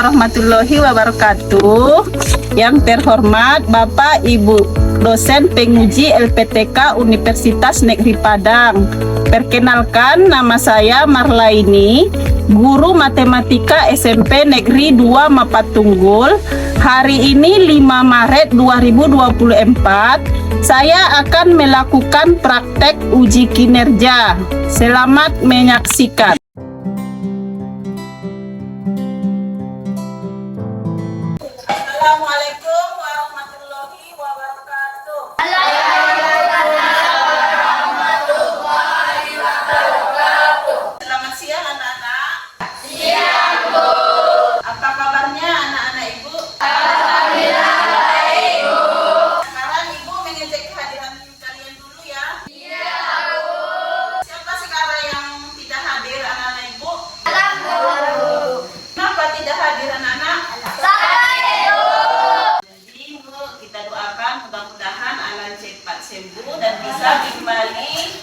warahmatullahi wabarakatuh. Yang terhormat Bapak Ibu dosen penguji LPTK Universitas Negeri Padang. Perkenalkan, nama saya Marlaini, guru matematika SMP Negeri 2 Mapatunggul. Hari ini 5 Maret 2024, saya akan melakukan praktek uji kinerja. Selamat menyaksikan. Assalamualaikum warahmatullahi wabarakatuh. Selamat siang anak-anak. Siang, Bu. Apa kabarnya anak-anak Ibu? Alhamdulillah baik, Bu. Sekarang Ibu mengecek kehadiran kalian dulu ya. Iya, Bu. Siapa sekarang yang tidak hadir anak-anak Ibu? Bu. Kenapa tidak hadir anak-anak? Kita doakan mudah-mudahan Alan cepat sembuh dan bisa kembali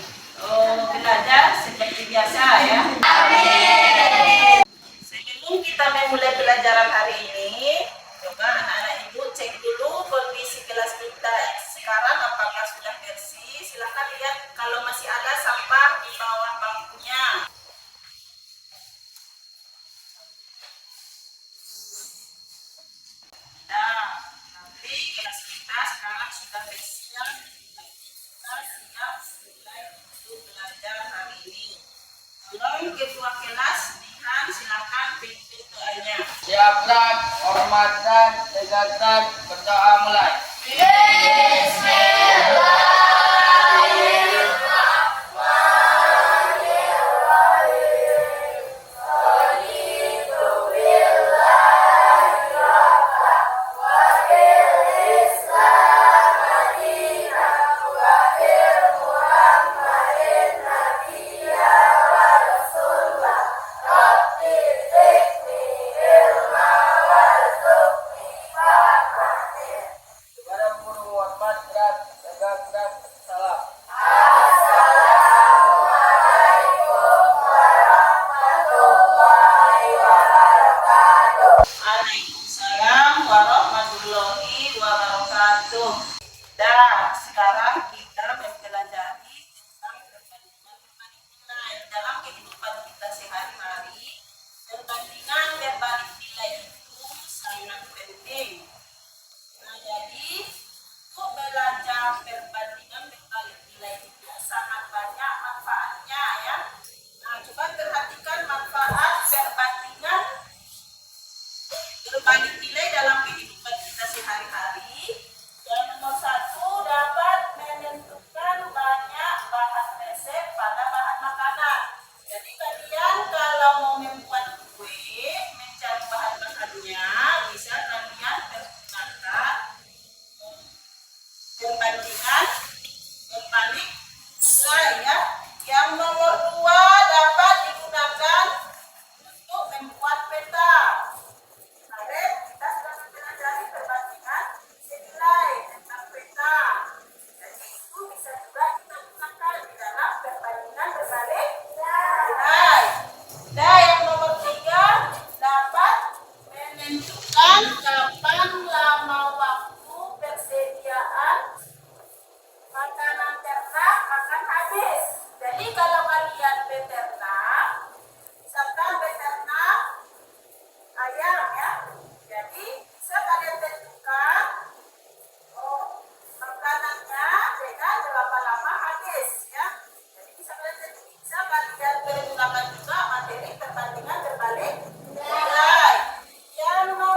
belajar seperti biasa ya. Amin. Sebelum kita memulai pelajaran hari ini, coba anak-anak Ibu cek dulu kondisi kelas kita sekarang apakah sudah bersih. Silahkan lihat kalau masih ada sampah di bawah bangkunya. Nah, nanti kelas kita sekarang sudah bersih ya. Kita siap mulai untuk belajar hari ini. Tolong ketua kelas Nihan, silakan pimpin doanya. Siapkan, hormatkan, tegakkan, berdoa mulai. Kepada guru hormat dan tegakkan salam. Waalaikumsalam warahmatullahi wabarakatuh. Dah, sekarang kita mempelajari tentang perbandingan nilai dalam kehidupan kita sehari-hari. Perbandingan berbalik nilai itu sangat penting. Nah, jadi untuk belajar perbandingan berbalik nilai itu sangat banyak manfaatnya ya. Nah, coba perhatikan manfaat perbandingan berbalik nilai dalam kehidupan kita sehari-hari. Yang nomor 1, dapat menentukan banyak bahan resep pada bahan makanan. Jadi kalian kalau mau membuat kue, mencari bahan-bahannya, bisa kalian menggunakan perbandingan berbalik nilai ya. Yang nomor 2, dapat digunakan untuk membuat peta. Kemarin kita sudah mempelajari perbandingan nilai tentang peta. Jadi itu bisa juga kita gunakan di dalam perbandingan berbalik nilai. Dan yang nomor 3, dapat menentukan kapan lama waktu persediaan makanan ternak akan habis. Jadi kalau kalian beternak, misalkan beternak ayam ya, jadi bisa kalian tentukan makanannya dengan berapa lama habis ya. Jadi bisa kalian menggunakan juga materi perbandingan berbalik nilai. Yang nomor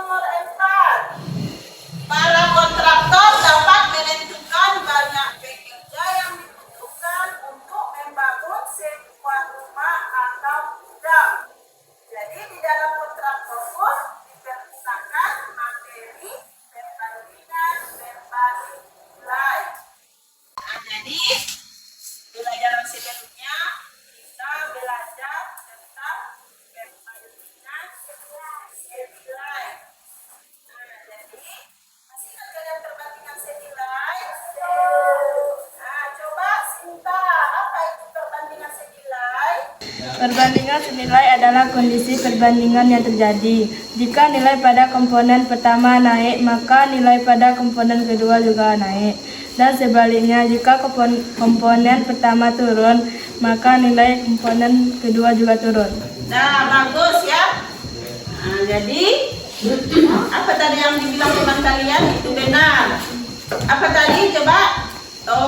Perbandingan senilai adalah kondisi perbandingan yang terjadi. Jika nilai pada komponen pertama naik, maka nilai pada komponen kedua juga naik. Dan sebaliknya, jika komponen pertama turun, maka nilai komponen kedua juga turun. Nah, bagus ya. Nah, jadi apa tadi yang dibilang teman kalian itu benar. Apa tadi coba?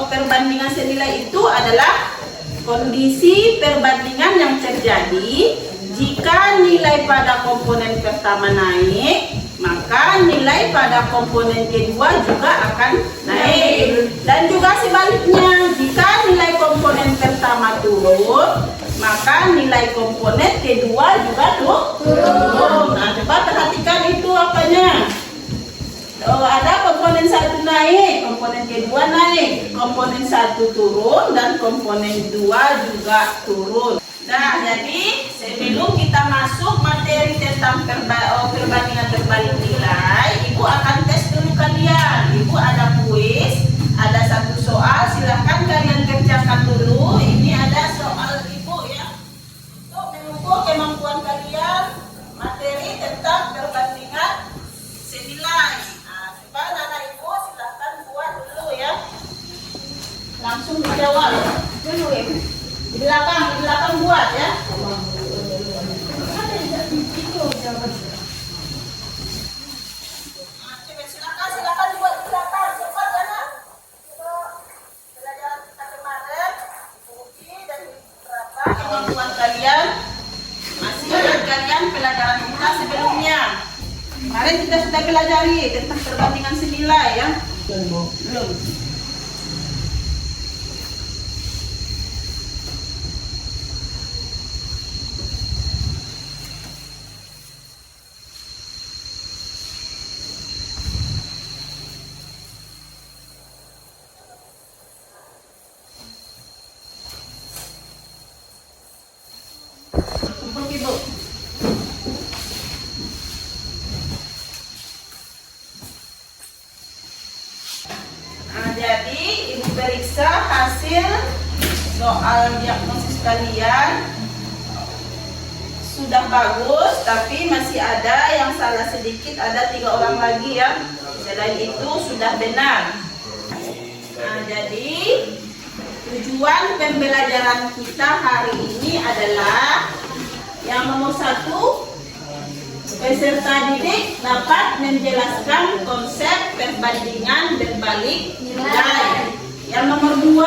Perbandingan senilai itu adalah kondisi perbandingan yang terjadi jika nilai pada komponen pertama naik, maka nilai pada komponen kedua juga akan naik. Dan juga sebaliknya, jika nilai komponen pertama turun, maka nilai komponen kedua juga turun. Nah, coba perhatikan itu apanya. Ada komponen satu naik, komponen kedua naik, komponen satu turun, dan komponen dua juga turun. Nah, jadi sebelum kita masuk materi tentang perbandingan terbalik nilai, Ibu akan tes dulu kalian. Ibu ada kuis, ada satu soal, silahkan kalian kerjakan dulu. Ini ada soal Ibu ya, untuk mengukur kemampuan kalian materi tentang perbandingan senilai. Nah, coba anak Ibu silahkan buat dulu ya. Langsung dijawab dulu ya. Di belakang buat ya. Silakan buat di belakang cepat ya nak. Pelajaran kita kemarin uji dan berapa kemampuan kalian masih ingat kalian pelajaran kita sebelumnya. Kemarin kita sudah pelajari tentang perbandingan senilai ya. Belum. Ibu. Nah, jadi Ibu periksa hasil soal diagnosis kalian sudah bagus, tapi masih ada yang salah sedikit, ada 3 orang lagi ya. Selain itu sudah benar. Nah, jadi tujuan pembelajaran kita hari ini adalah yang nomor 1, peserta didik dapat menjelaskan konsep perbandingan berbalik nilai. Yang nomor 2,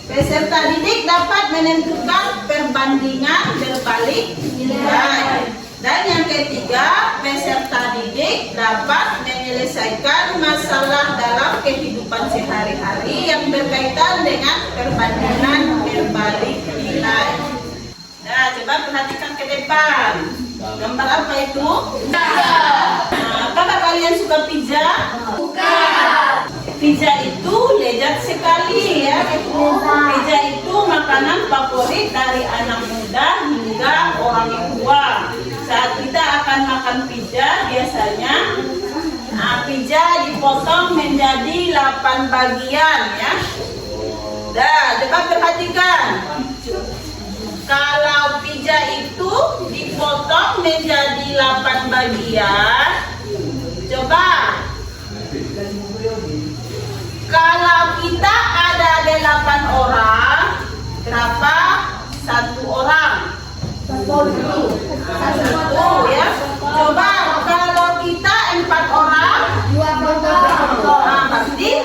peserta didik dapat menentukan perbandingan berbalik nilai. Dan yang ketiga, peserta didik dapat menyelesaikan masalah dalam kehidupan sehari-hari yang berkaitan dengan perbandingan berbalik nilai. Nah, coba perhatikan ke depan. Gambar apa itu? Nah, apakah kalian suka pizza? Suka. Pizza itu lezat sekali ya. Pizza itu makanan favorit dari anak muda hingga orang tua. Saat kita akan makan pizza, biasanya pizza dipotong menjadi 8 bagian ya. Nah, coba perhatikan. Kalau pizza itu dipotong menjadi 8 bagian, coba kalau kita ada 8 orang, berapa? 1 orang. 1 ya. Coba kalau kita 4 orang, 2 potong. Nah, pasti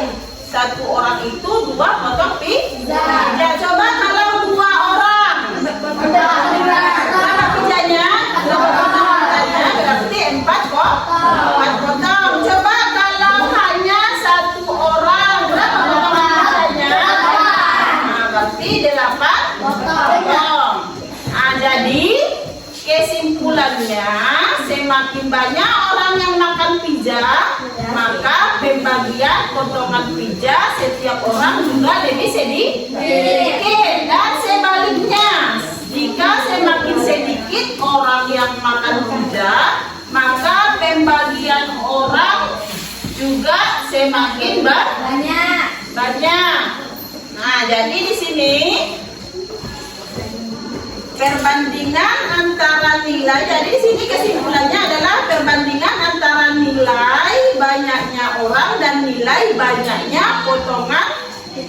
1 orang itu 2 potong pizza. Ya, coba kalau 2 orang, berapa pizzanya? 2 potong pizzanya, berarti 4 potong. Coba kalau hanya 1 orang, berapa potong pizzanya? Nah, berarti 8 potong. Nah, jadi kesimpulannya, semakin banyak orang yang makan pizza, maka pembagian potongan pizza setiap orang juga lebih sedikit. Dan sebaliknya, jika semakin sedikit orang yang makan pizza, maka pembagian orang juga semakin banyak. Nah, jadi di sini perbandingan antara nilai. Jadi di sini kesimpulannya adalah perbandingan antara nilai banyaknya orang dan nilai banyaknya potongan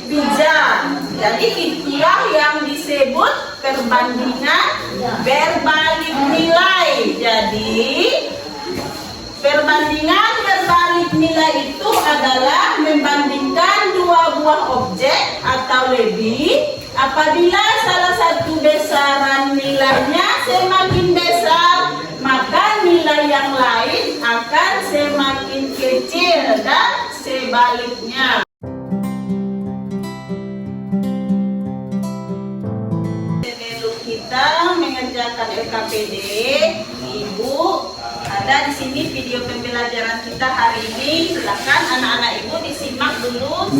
pizza. Jadi itulah yang disebut perbandingan berbalik nilai. Jadi perbandingan berbalik nilai itu adalah membandingkan dua buah objek atau lebih. Apabila salah satu besaran nilainya semakin besar, maka nilai yang lain akan semakin kecil dan sebaliknya. Sebelum kita mengerjakan LKPD, Ibu ada di sini video pembelajaran kita hari ini. Silakan anak-anak Ibu disimak dulu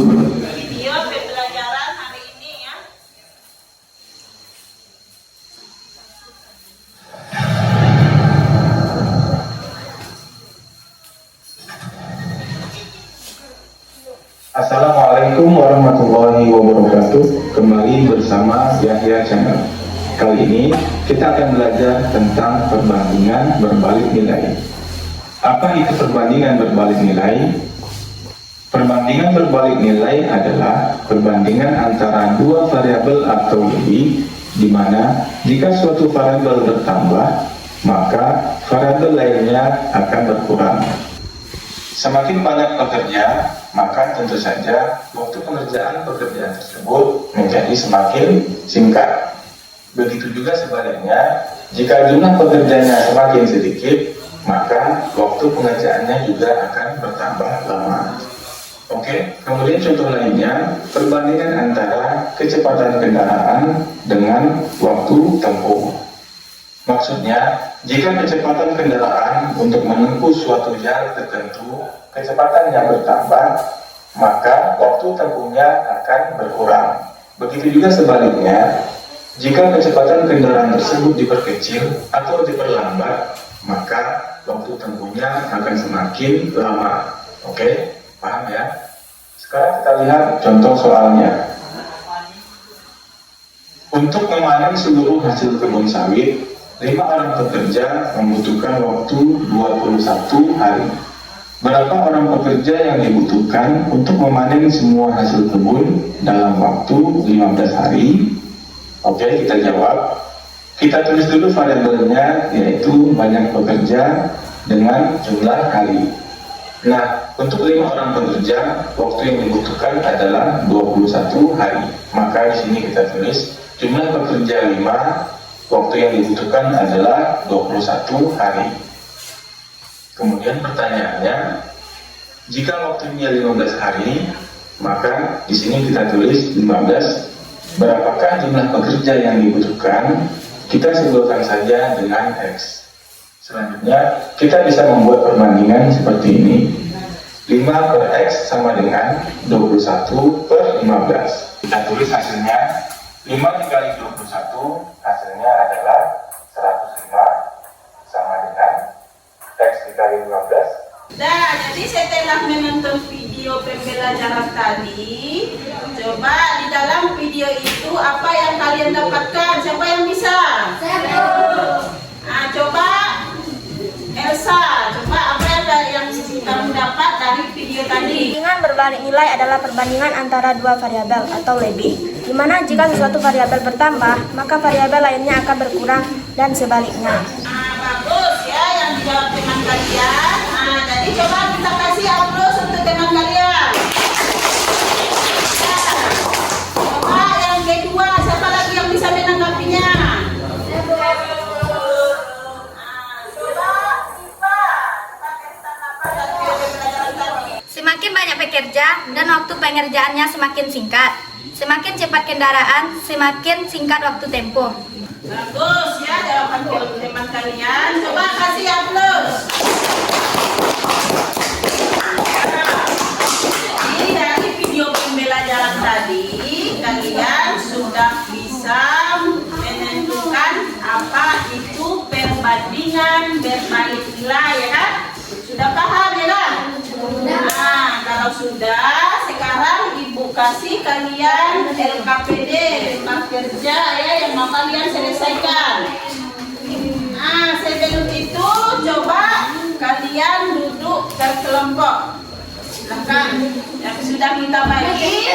video pembelajaran hari ini ya. Assalamualaikum warahmatullahi wabarakatuh. Kembali bersama Yahya Channel. Kali ini kita akan belajar tentang perbandingan berbalik nilai. Apa itu perbandingan berbalik nilai? Perbandingan berbalik nilai adalah perbandingan antara dua variabel atau lebih, di mana jika suatu variabel bertambah, maka variabel lainnya akan berkurang. Semakin banyak pekerja, maka tentu saja waktu pengerjaan pekerjaan tersebut menjadi semakin singkat. Begitu juga sebaliknya, jika jumlah pekerjanya semakin sedikit, maka waktu pengerjaannya juga akan bertambah lama. Oke, kemudian contoh lainnya, perbandingan antara kecepatan kendaraan dengan waktu tempuh. Maksudnya, jika kecepatan kendaraan untuk menempuh suatu jarak tertentu, kecepatannya bertambah, maka waktu tempuhnya akan berkurang. Begitu juga sebaliknya, jika kecepatan kendaraan tersebut diperkecil atau diperlambat, maka waktu tempuhnya akan semakin lama. Oke, paham ya? Sekarang kita lihat contoh soalnya. Untuk memanen seluruh hasil kebun sawit, 5 orang pekerja membutuhkan waktu 21 hari. Berapa orang pekerja yang dibutuhkan untuk memanen semua hasil kebun dalam waktu 15 hari? Oke, kita jawab. Kita tulis dulu variabelnya, yaitu banyak pekerja dengan jumlah hari. Nah, untuk 5 orang pekerja, waktu yang dibutuhkan adalah 21 hari. Maka di sini kita tulis jumlah pekerja 5, waktu yang dibutuhkan adalah 21 hari. Kemudian pertanyaannya, jika waktunya 15 hari, maka di sini kita tulis 15. Berapakah jumlah pekerja yang dibutuhkan? Kita simpulkan saja dengan X. Selanjutnya, kita bisa membuat perbandingan seperti ini. 5 per X sama dengan 21 per 15. Kita tulis hasilnya, 5 dikali 21, hasilnya adalah 105 sama dengan X dikali 15. Nah, jadi setelah menonton video pembelajaran tadi, coba di dalam video itu apa yang kalian dapatkan? Siapa yang bisa? Nah, coba Elsa, coba apa yang kamu dapat dari video tadi? Perbandingan berbalik nilai adalah perbandingan antara dua variabel atau lebih, di mana jika sesuatu variabel bertambah, maka variabel lainnya akan berkurang dan sebaliknya. Nah, bagus ya yang dijawab teman kalian. Nah, jadi coba kita kasih aplaus untuk teman kalian. Nah, coba yang kedua, siapa lagi yang bisa menanggapinya? Semakin banyak pekerja dan waktu pengerjaannya semakin singkat. Semakin cepat kendaraan, semakin singkat waktu tempuh. Bagus ya jawaban teman kalian. Coba kasih aplaus. Jadi dari video pembelajaran tadi kalian sudah bisa menentukan apa itu perbandingan berbalik nilai ya kan? Sudah paham ya kan? Nah, kalau sudah, sekarang Ibu edukasi kalian LKPD rumah kerja ya yang mau kalian selesaikan. Nah, sebelum itu coba kalian duduk berkelompok. Silakan yang sudah kita bagi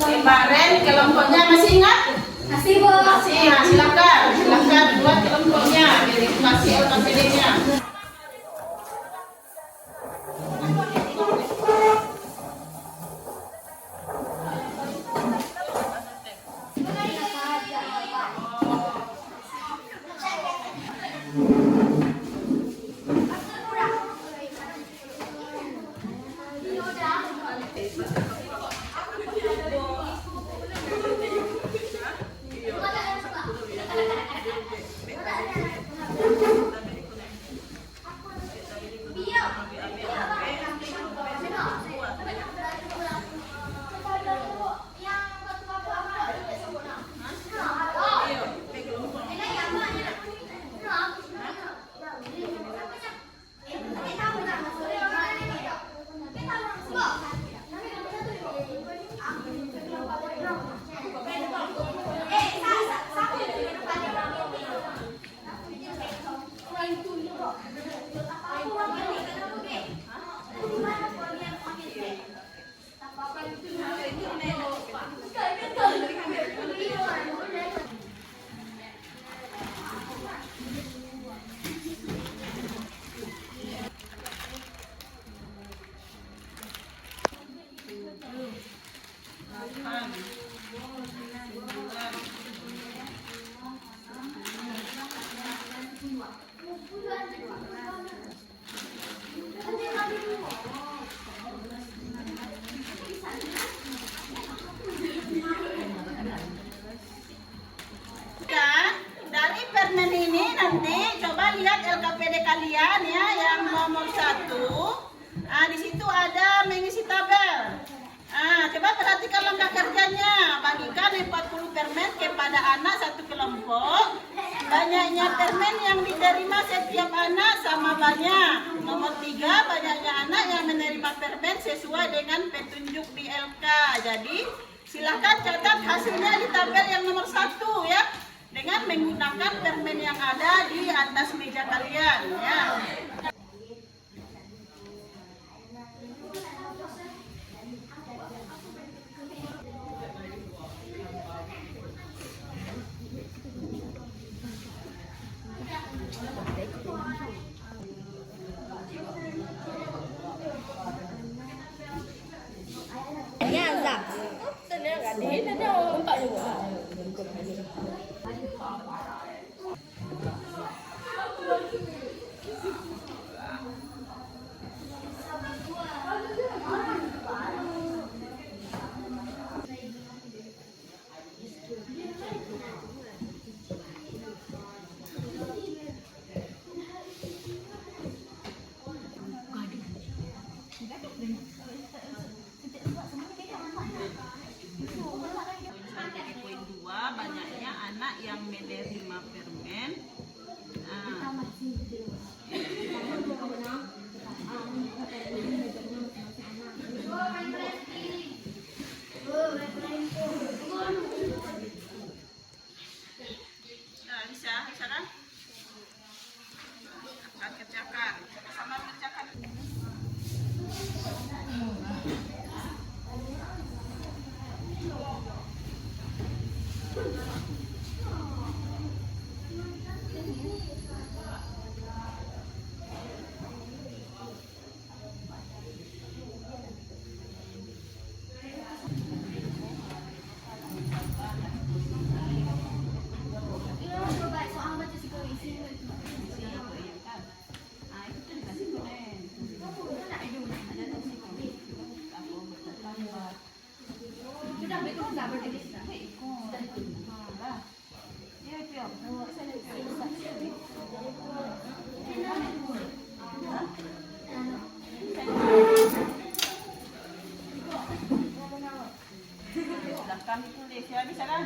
kemarin kelompoknya masih ingat? Masih, Bu. Masih. Nah, silakan buat kelompoknya. Edukasi LKPD-nya. Dari permen ini nanti coba lihat LKPD kalian ya yang nomor 1. Nah, di situ ada mengisi tabel. Nah, coba perhatikan langkah kerjanya. Bagikan 40 permen kepada anak satu kelompok. Banyaknya permen yang diterima setiap anak sama banyak. Nomor 3, banyaknya anak yang menerima permen sesuai dengan petunjuk di LK. Jadi, silahkan catat hasilnya di tabel yang nomor 1 ya. Dengan menggunakan permen yang ada di atas meja kalian ya. Poin 2, banyaknya anak yang menerima permen. Bisa kan? Akan kerjakan, sama-sama kerjakan. Silahkan ditulis ya, bisa kan?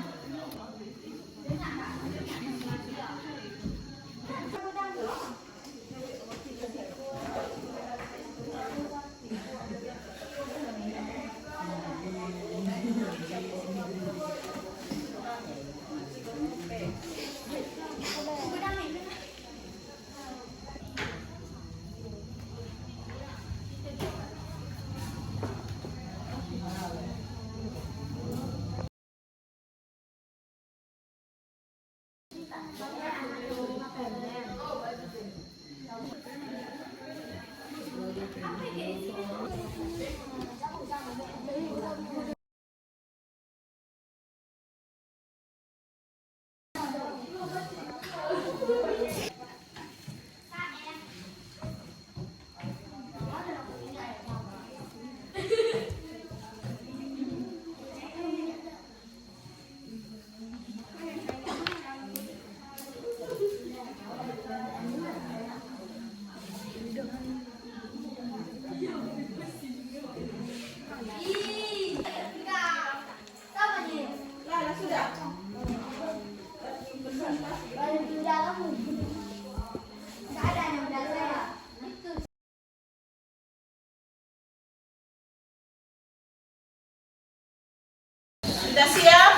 Sudah siap?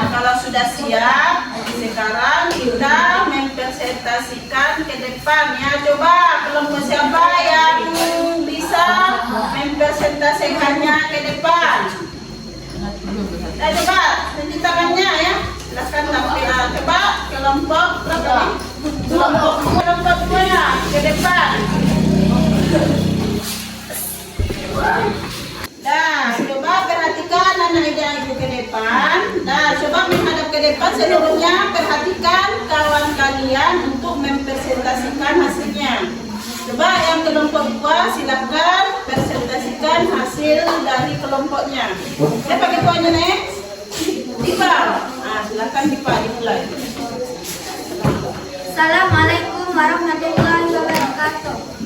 Kalau sudah siap, sekarang kita mempresentasikan ke depan ya. Coba kelompok siapa yang bisa mempresentasikannya ke depan? Coba tunjuk tangannya ya. Silakan tampil. Coba kelompok berapa nih? Kelompok 2 ke depan. Nah, coba perhatikan anak ibu ke depan. Nah, coba menghadap ke depan seluruhnya. Perhatikan kawan kalian untuk mempresentasikan hasilnya. Coba yang kelompok 2 silakan presentasikan hasil dari kelompoknya. Siapa ketuanya next? Dipa. Nah, silakan Dipa dimulai. Assalamualaikum warahmatullahi wabarakatuh.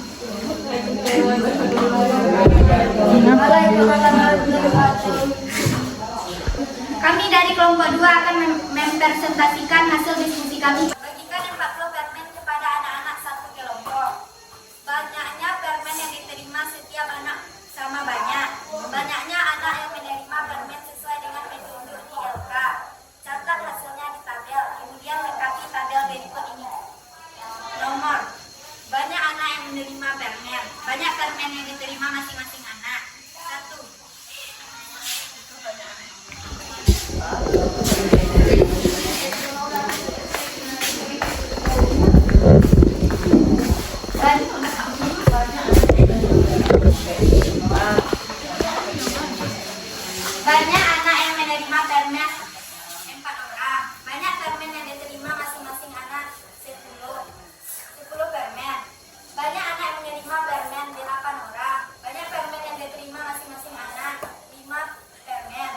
Kami dari kelompok 2 akan mempresentasikan hasil diskusi kami. Bagikan 40 permen kepada anak-anak satu kelompok. Banyaknya permen yang diterima setiap anak sama banyak. Banyaknya anak yang menerima permen sesuai dengan petunjuk di LK. Catat hasilnya di tabel, kemudian lengkapi tabel berikut ini. Nomor, banyak anak yang menerima permen. Banyak permen yang diterima masing-masing anak. 1. Banyak anak yang menerima permen 4 orang. Banyak permen yang diterima masing-masing anak 10 permen. Banyak anak yang menerima permen 8 orang. Banyak permen yang diterima masing-masing anak 5 permen.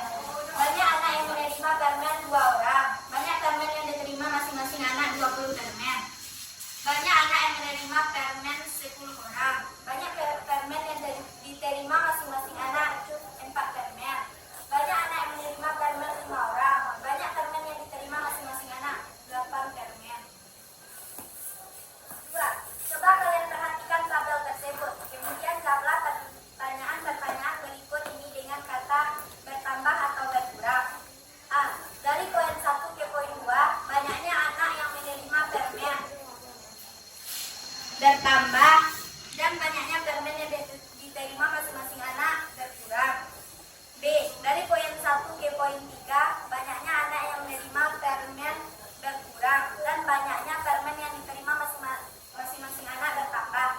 Banyak anak yang menerima permen 2 orang. Banyak permen yang diterima masing-masing anak 20 permen. Banyak anak yang menerima permen 10 orang. Banyak permen yang diterima masing-masing anak 4 permen. Banyak anak yang menerima permen 5 orang. Banyak permen yang diterima masing-masing anak 8 permen. 2. Coba kalian perhatikan tabel tersebut. Kemudian jawablah pertanyaan-pertanyaan berikut ini dengan kata bertambah atau berkurang. A. Dari poin 1 ke poin 2, banyaknya anak yang menerima permen bertambah dan banyaknya permen yang diterima masing-masing anak berkurang. B. Dari poin 1 ke poin 3, banyaknya anak yang menerima permen berkurang dan banyaknya permen yang diterima masing-masing anak bertambah.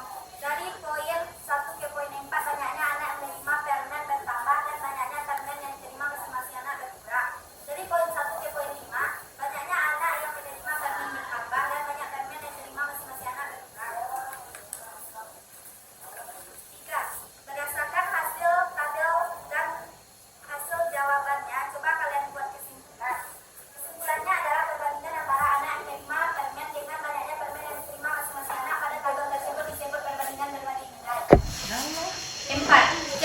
Dari poin 1 ke poin 4, banyaknya anak yang menerima permen bertambah dan banyaknya permen yang diterima masing-masing anak berkurang. Dari poin 1 ke poin 5, banyaknya anak yang menerima permen bertambah dan banyak permen yang diterima masing-masing anak berkurang. 3. Berdasarkan hasil tabel dan hasil jawabannya, coba kalian buat kesimpulan. Kesimpulannya adalah perbandingan antara anak yang menerima permen dengan banyaknya permen yang diterima masing-masing anak pada tabel tersebut disebut perbandingan berbalik nilai. 4.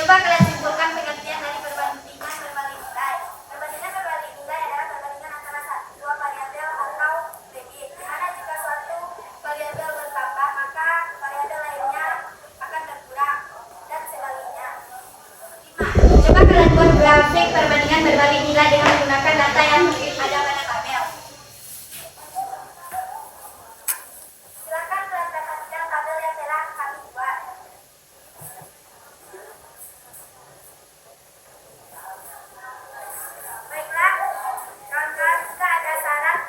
Coba kalian simpulkan pengertian dari perbandingan berbalik nilai. Perbandingan berbalik nilai adalah perbandingan antara dua variabel atau lebih, di mana jika suatu variabel bertambah maka variabel lainnya akan berkurang dan sebaliknya. 5. Coba kalian buat grafik perbandingan berbalik nilai dengan menggunakan data yang ada pada tabel. Silakan kalian perhatikan tabel yang telah kami buat. Baiklah, kawan-kawan, jika ada saran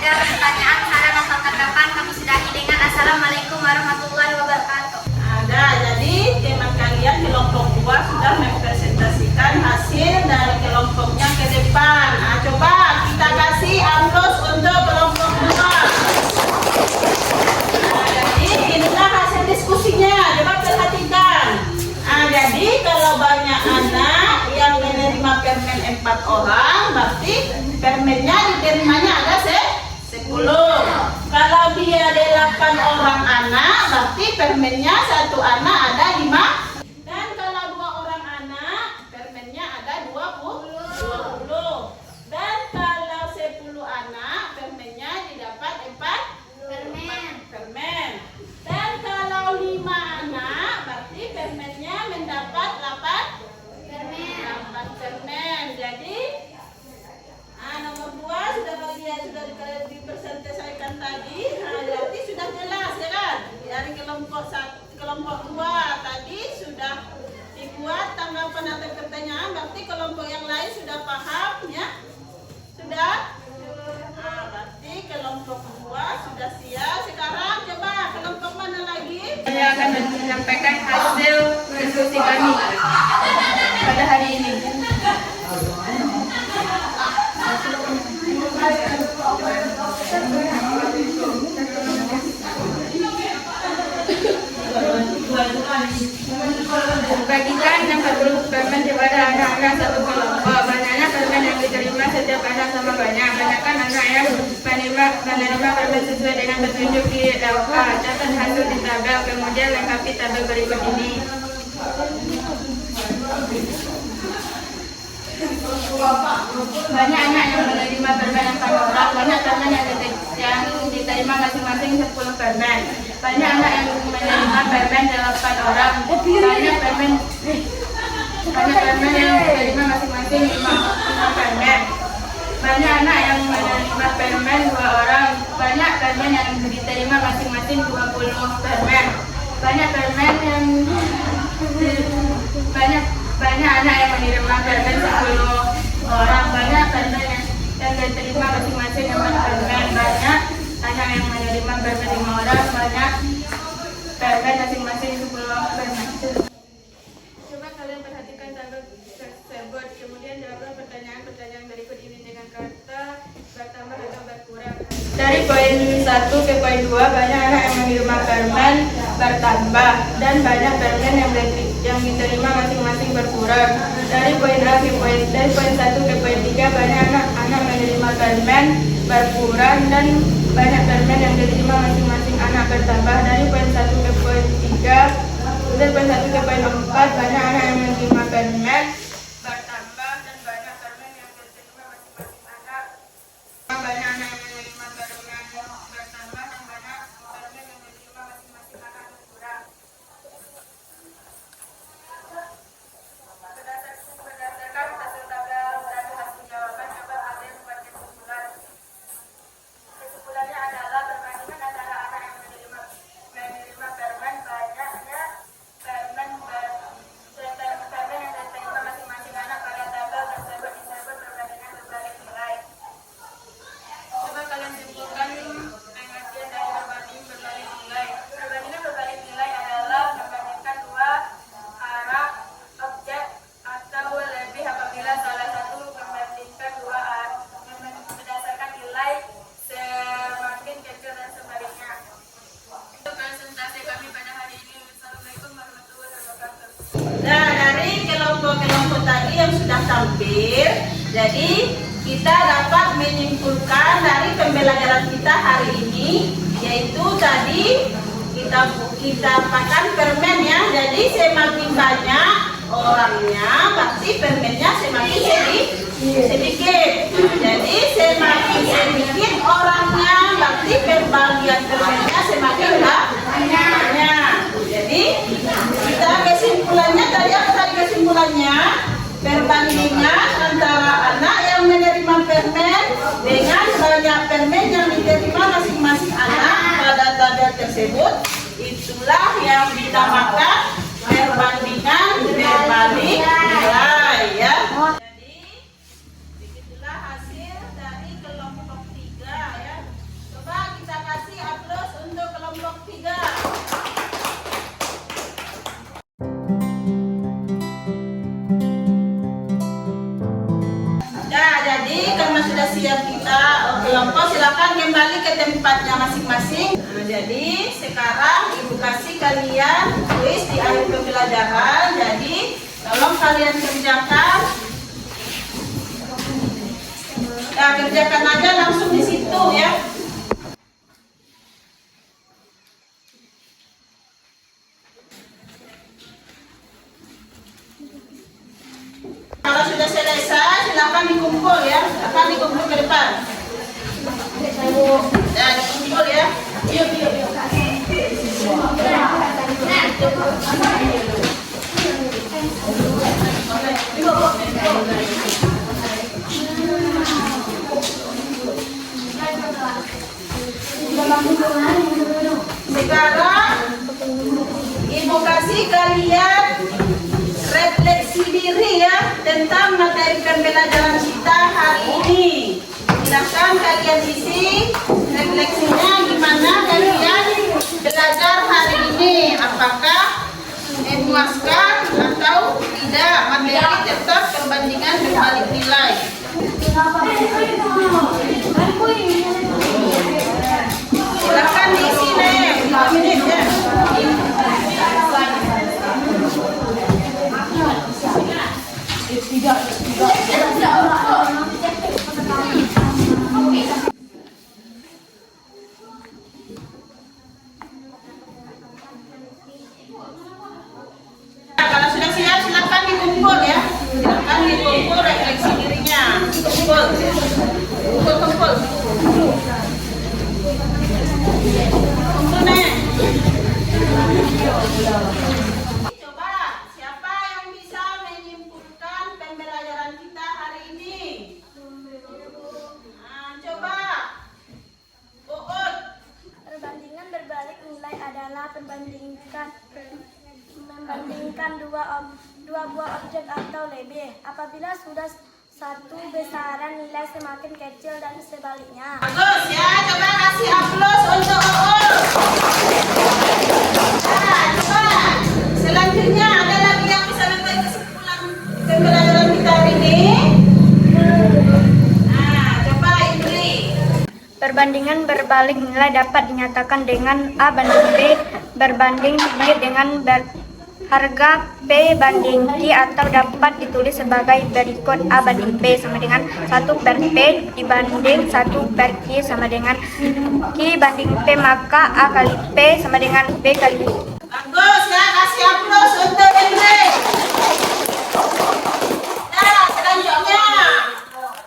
ada pertanyaan, saran, atau tanggapan, kami sudahi dengan Assalamualaikum warahmatullahi wabarakatuh. Ada, jadi tema kalian kelompok 2 sudah mempresentasikan hasil dari kelompoknya ke depan. Nah, coba kita kasih aplaus untuk kelompok 2. Nah, jadi inilah hasil diskusinya, coba perhatikan. Nah, jadi kalau banyak anak yang menerima permen 4 orang, berarti permennya diterimanya ada 10. Kalau dia ada 8 orang anak, berarti permennya 1 anak ada 5. Dan kalau 2 orang anak, permennya ada 20. Dan kalau 10 anak, permennya didapat 4 permen. Dan kalau 5 anak, berarti permennya mendapat 8 permen. Jadi nomor 2 sudah dipresentasikan tadi. Nah, berarti sudah jelas ya kan? Dari kelompok 2 tadi sudah dibuat tanggapan atau pertanyaan, berarti kelompok yang lain sudah paham ya? Sudah? Nah, berarti kelompok 2 sudah siap. Sekarang coba kelompok mana lagi? Saya akan menyampaikan hasil diskusi kami pada hari ini. Bagikan 40 permen kepada anak-anak satu kelompok. Banyaknya permen yang diterima setiap anak sama banyak. Banyakkan anak yang menerima permen sesuai dengan petunjuk di LK. Catat hasil di tabel, kemudian lengkapi tabel berikut ini. Banyak anak yang menerima permen 4 orang. Banyak permen yang diterima masing-masing 10 permen. Banyak anak yang menerima permen 8 orang. Banyak permen yang diterima masing-masing 5 permen. Banyak anak yang menerima permen 2 orang. Banyak permen yang diterima masing-masing 20 permen. Banyak anak yang menerima permen 10 orang. Banyak permen yang diterima masing-masing 4 permen. Banyak anak yang menerima permen 5 orang. Banyak permen masing-masing 10 permen. Coba kalian perhatikan tabel tersebut, kemudian jawablah pertanyaan-pertanyaan berikut ini dengan kata bertambah atau berkurang. Dari poin 1 ke poin 2, banyak anak yang menerima permen bertambah dan banyak permen yang diterima masing-masing berkurang. Dari poin 1 ke poin 3, banyak anak menerima permen berkurang dan banyak permen yang diterima masing-masing anak bertambah. Dari poin 1 ke poin 4, banyak anak yang menerima permen bertambah dan banyak permen yang diterima masing-masing anak. Banyak anak yang menerima permen bertambah dan banyak permen yang diterima masing-masing anak berkurang. Berdasarkan hasil tabel dan hasil jawaban, coba kalian buat kesimpulan. Kesimpulannya adalah perbandingan antara anak yang menerima permen, banyaknya permen yang diterima masing-masing anak pada tabel tersebut disebut perbandingan berbalik nilai. Coba kalian simpulkan pengertian dari berbanding berbalik nilai. Perbandingan berbalik nilai adalah membandingkan 2 arah objek atau lebih apabila salah satu membandingkan 2 arah berdasarkan nilai semakin kecil dan sebaliknya. Untuk presentasi kami pada hari ini. Assalamualaikum warahmatullahi wabarakatuh. Nah, dari kelompok-kelompok tadi yang sudah tampil, jadi kita dapat menyimpulkan dari pembelajaran kita hari ini, yaitu tadi kita pakai permen ya. Jadi semakin banyak orangnya, berarti permennya semakin sedikit. Jadi semakin sedikit orangnya, berarti pembagian permennya semakin banyak. Jadi kita kesimpulannya tadi apa tadi kesimpulannya? Perbandingan antara anak yang menerima permen dengan banyak permen yang diterima masing-masing anak pada tabel tersebut, itulah yang dinamakan perbandingan berbalik nilai ya. Jadi begitulah hasil dari kelompok 3 ya. setiap kita kelompok silakan kembali ke tempatnya masing-masing. Nah, jadi sekarang ibu kasih kalian tulis di akhir pembelajaran. Jadi tolong kalian kerjakan. Ya, kerjakan aja langsung di situ ya. Kalau sudah selesai, silakan dikumpul ya. Silakan dikumpul ke depan. Ya, dikumpul ya. Yuk. Sekarang ibu kasih kalian refleksi diri ya tentang materi pembelajaran kita hari ini. Silakan kalian isi refleksinya gimana kalian belajar hari ini. Apakah memuaskan atau tidak? Materi tetap perbandingan berbalik nilai. Silakan diisi nih, 5 menit ya. Kalau sudah siap silakan dikumpul ya. Silakan dikumpul refleksi dirinya. Kumpul. Kumpul. Kumpul nih. Coba siapa yang bisa menyimpulkan pembelajaran kita hari ini? Nah, coba. Uut. Perbandingan berbalik nilai adalah membandingkan dua buah objek atau lebih. Apabila sudah satu besaran nilai semakin kecil dan sebaliknya. Bagus ya, coba kasih aplaus untuk Uut. Nah, coba selanjutnya ada lagi yang bisa memberi kesimpulan pembelajaran kita hari ini? Nah, coba Indri. Perbandingan berbalik nilai dapat dinyatakan dengan A banding B berbanding Y dengan harga P banding Q atau dapat ditulis sebagai berikut. A banding B sama dengan 1 per P dibanding 1 per Q sama dengan Q banding P, maka A kali P sama dengan B kali Q. Bagus ya, kasih aplaus untuk Indri. Nah, selanjutnya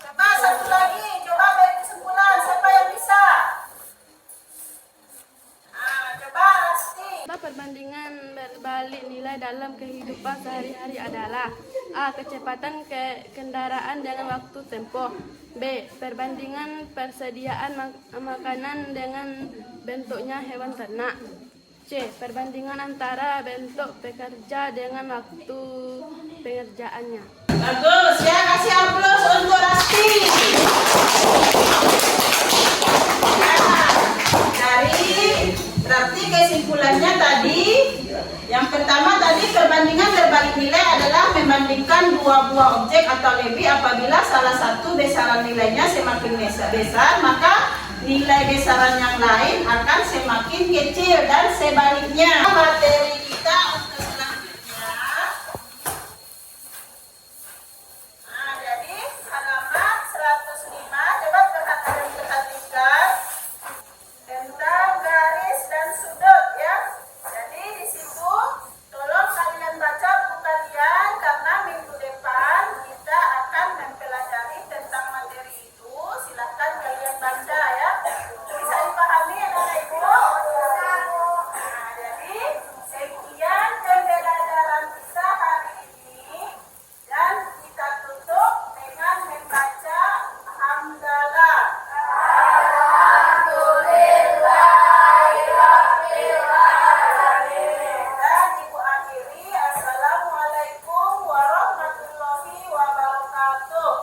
coba satu lagi, coba beri kesimpulan siapa yang bisa. Nah, coba Rasti. Perbandingan berbalik nilai dalam kehidupan sehari-hari adalah A. Kecepatan kendaraan dengan waktu tempuh. B. Perbandingan persediaan makanan dengan bentuknya hewan ternak. C. Perbandingan antara bentuk pekerja dengan waktu pengerjaannya. Bagus ya, kasih aplaus untuk Rasti. Nah, berarti kesimpulannya tadi, yang pertama tadi perbandingan berbalik nilai adalah membandingkan dua buah objek atau lebih. Apabila salah satu besaran nilainya semakin besar, maka nilai besaran yang lain akan semakin kecil dan sebaliknya. Materi kita untuk selanjutnya. Nah, jadi halaman 105, coba perhatikan tentang garis dan sudut ya. Jadi di situ tolong kalian baca buku kalian karena minggu depan kita akan mempelajari tentang materi itu. Silahkan kalian baca ya. Bisa dipahami anak-anak ibu? Nah, jadi sekian pembelajaran kita hari ini dan kita tutup dengan membaca hamdalah. Dan ibu akhiri, assalamualaikum warahmatullahi wabarakatuh.